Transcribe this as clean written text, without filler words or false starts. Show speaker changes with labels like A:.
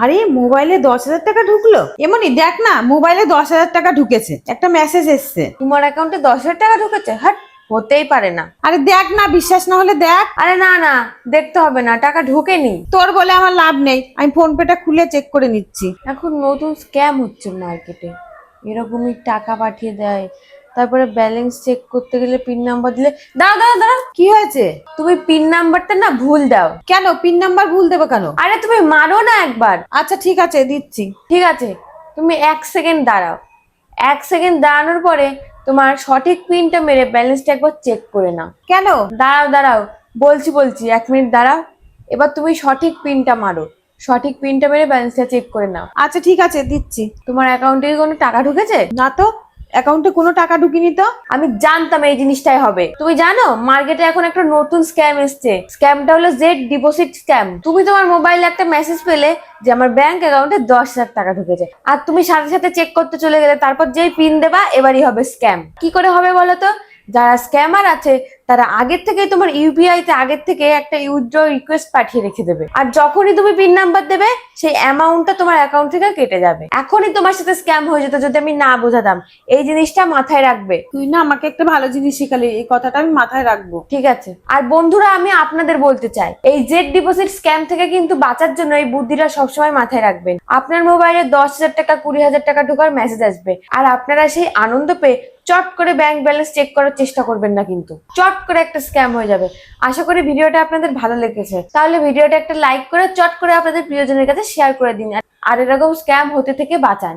A: আরে মোবাইলে 10,000 টাকা ঢুকলো? এমনি দেখ না, মোবাইলে 10,000 টাকা ঢুকেছে, একটা মেসেজ এসছে।
B: তোমার অ্যাকাউন্টে 10,000 টাকা ঢুকেছে? হাট, হতেই পারে না।
A: আরে দেখ না, বিশ্বাস না হলে দেখ।
B: আরে না না, দেখতে হবে না, টাকা ঢোকেনি।
A: তোর বলে আমার লাভ নেই, আমি ফোন পেটা খুলে চেক করে নিচ্ছি।
B: এখন নতুন স্ক্যাম হচ্ছে মার্কেটে, এরকমই টাকা পাঠিয়ে দেয়, তারপরে ব্যালেন্স চেক করতে গেলে পিন নাম্বার দিলে। দাঁড়াও দাঁড়াও দাঁড়াও,
A: কি হয়েছে?
B: তুমি পিন নাম্বারটা না ভুল দাও।
A: কেন পিন নাম্বার ভুল দেবো কেন?
B: আরে তুমি মারো না একবার।
A: আচ্ছা ঠিক আছে, দিচ্ছি।
B: ঠিক আছে, তুমি 1 সেকেন্ড দাঁড়াও। 1 সেকেন্ড দাঁড়ানোর পরে তোমার সঠিক পিনটা মেরে ব্যালেন্সটা একবার চেক করে নাও।
A: কেন?
B: দাঁড়াও দাঁড়াও, বলছি 1 মিনিট দাঁড়াও। এবার তুমি সঠিক পিনটা মারো, সঠিক পিনটা মেরে ব্যালেন্সটা চেক করে নাও।
A: আচ্ছা ঠিক আছে, দিচ্ছি।
B: তোমার অ্যাকাউন্টে কি কোনো টাকা ঢুকেছে?
A: না তো, অ্যাকাউন্টে কোনো টাকা ঢুকিনি তো।
B: আমি জানতাম এই জিনিসটাই হবে। তুমি জানো মার্কেটে এখন একটা নতুন স্ক্যাম এসছে, স্ক্যামটা হলো জেড ডিপোজিট স্ক্যাম। তুমি তোমার মোবাইলে একটা মেসেজ পেলে যে আমার ব্যাংক অ্যাকাউন্টে 10,000 টাকা ঢুকেছে, আর তুমি সাথে সাথে চেক করতে চলে গেলে, তারপর যেই পিন দেবা এবারই হবে স্ক্যাম। কি করে হবে বলো তো? যারা স্ক্যামার আছে তারা আগের থেকে তোমার ইউপিআই তে আগের থেকে একটা উইথড্র রিকোয়েস্ট পাঠিয়ে রেখে দেবে, আর যখনই তুমি পিন নাম্বার দেবে সেই অ্যামাউন্টটা তোমার অ্যাকাউন্ট থেকে কেটে যাবে। এখনই তোমার সাথে স্ক্যাম হয়ে যেত যদি আমি না বোঝাতাম। এই জিনিসটা মাথায় রাখবে।
A: তুই না আমাকে একটা ভালো জিনিস শিখালি, এই কথাটা আমি মাথায় রাখবো।
B: ঠিক আছে। আর বন্ধুরা, আমি আপনাদের বলতে চাই, এই জেড ডিপোজিট স্ক্যাম থেকে কিন্তু বাঁচার জন্য এই বুদ্ধিটা সবসময় মাথায় রাখবেন। আপনার মোবাইলে 10,000 টাকা 20,000 টাকা ঢোকার মেসেজ আসবে, আর আপনারা সেই আনন্দ পেয়ে চট করে ব্যাংক ব্যালেন্স চেক করার চেষ্টা করবেন না, কিন্তু চট করে একটা স্ক্যাম হয়ে যাবে। আশা করি ভিডিওটা আপনাদের ভালো লেগেছে। তাহলে ভিডিওটা একটা লাইক করে চট করে আপনাদের প্রিয়জনের কাছে শেয়ার করে দিন, আর এরকম স্ক্যাম হতে থেকে বাঁচান।